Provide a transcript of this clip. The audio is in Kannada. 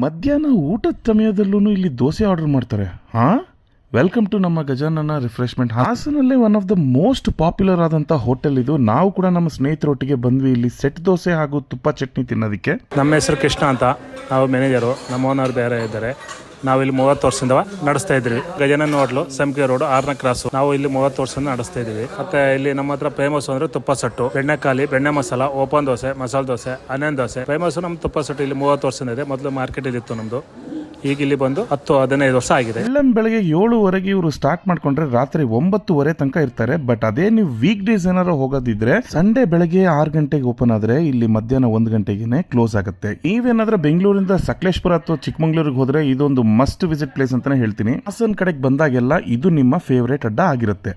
ಮಧ್ಯಾಹ್ನ ಊಟದ ಸಮಯದಲ್ಲೂ ಇಲ್ಲಿ ದೋಸೆ ಆರ್ಡರ್ ಮಾಡ್ತಾರೆ. ಹಾ, ವೆಲ್ಕಮ್ ಟು ನಮ್ಮ ಗಜಾನನ ರಿಫ್ರೆಶ್ಮೆಂಟ್. ಹಾಸನಲ್ಲೇ one of the most popular ಆದಂತ ಹೋಟೆಲ್ ಇದು. ನಾವು ಕೂಡ ನಮ್ಮ ಸ್ನೇಹಿತರೊಟ್ಟಿಗೆ ಬಂದ್ವಿ ಇಲ್ಲಿ ಸೆಟ್ ದೋಸೆ ಹಾಗೂ ತುಪ್ಪ ಚಟ್ನಿ ತಿನ್ನೋದಕ್ಕೆ. ನಮ್ಮ ಹೆಸರು ಕೃಷ್ಣ ಅಂತ, ನಾವು ಮ್ಯಾನೇಜರು. ನಮ್ಮ ಓನರ್ ಬೇರೆ ಇದ್ದಾರೆ. ನಾವು ಇಲ್ಲಿ 30 ವರ್ಷದಿಂದ ನಡೆಸ್ತಾ ಇದ್ವಿ. ಗಜಾನನ ಹೋಟ್ಲು, ಸಂಪಿಗೆ ರೋಡ್, 6ನೇ ಕ್ರಾಸು. ನಾವು ಇಲ್ಲಿ 30 ವರ್ಷದಿಂದ ನಡೆಸ್ತಾ ಇದೀವಿ. ಮತ್ತೆ ಇಲ್ಲಿ ನಮ್ಮ ಹತ್ರ ಫೇಮಸ್ ಅಂದ್ರೆ ತುಪ್ಪ ಸಟ್ಟು, ಬೆಣ್ಣೆಕಾಲಿ, ಬೆಣ್ಣೆ masala, open dosa, masala dosa, onion dosa famous. ನಮ್ಮ ತುಪ್ಪ ಸಟ್ಟು ಇಲ್ಲಿ 30 ವರ್ಷದಿಂದ ಇದೆ. ಮೊದಲು ಮಾರ್ಕೆಟ್ ಇಲ್ಲಿ ಇತ್ತು ನಮ್ದು. ಈಗ ಇಲ್ಲಿ ಬಂದು 10-15 ವರ್ಷ ಆಗಿದೆ. ಎಲ್ಲ ಬೆಳಗ್ಗೆ 7:00 ಇವರು ಸ್ಟಾರ್ಟ್ ಮಾಡ್ಕೊಂಡ್ರೆ ರಾತ್ರಿ 9:00 ತನಕ ಇರ್ತಾರೆ. ಬಟ್ ಅದೇ ನೀವು ವೀಕ್ ಡೇಸ್ ಏನಾರು ಹೋಗೋದಿದ್ರೆ ಸಂಡೇ ಬೆಳಗ್ಗೆ 6 ಗಂಟೆಗೆ ಓಪನ್ ಆದ್ರೆ ಇಲ್ಲಿ ಮಧ್ಯಾಹ್ನ 1 ಗಂಟೆಗೆ ಕ್ಲೋಸ್ ಆಗುತ್ತೆ. ನೀವೇನಾದ್ರೂ ಬೆಂಗಳೂರಿಂದ ಸಕಲೇಶ್ಪುರ ಅಥವಾ ಚಿಕ್ಕಮಂಗ್ಳೂರಿಗೆ ಹೋದ್ರೆ ಇದೊಂದು ಮಸ್ಟ್ ವಿಸಿಟ್ ಪ್ಲೇಸ್ ಅಂತಾನೆ ಹೇಳ್ತೀನಿ. ಹಾಸನ್ ಕಡೆಗೆ ಬಂದಾಗೆಲ್ಲ ಇದು ನಿಮ್ಮ ಫೇವರೇಟ್ ಅಡ್ಡ ಆಗಿರುತ್ತೆ.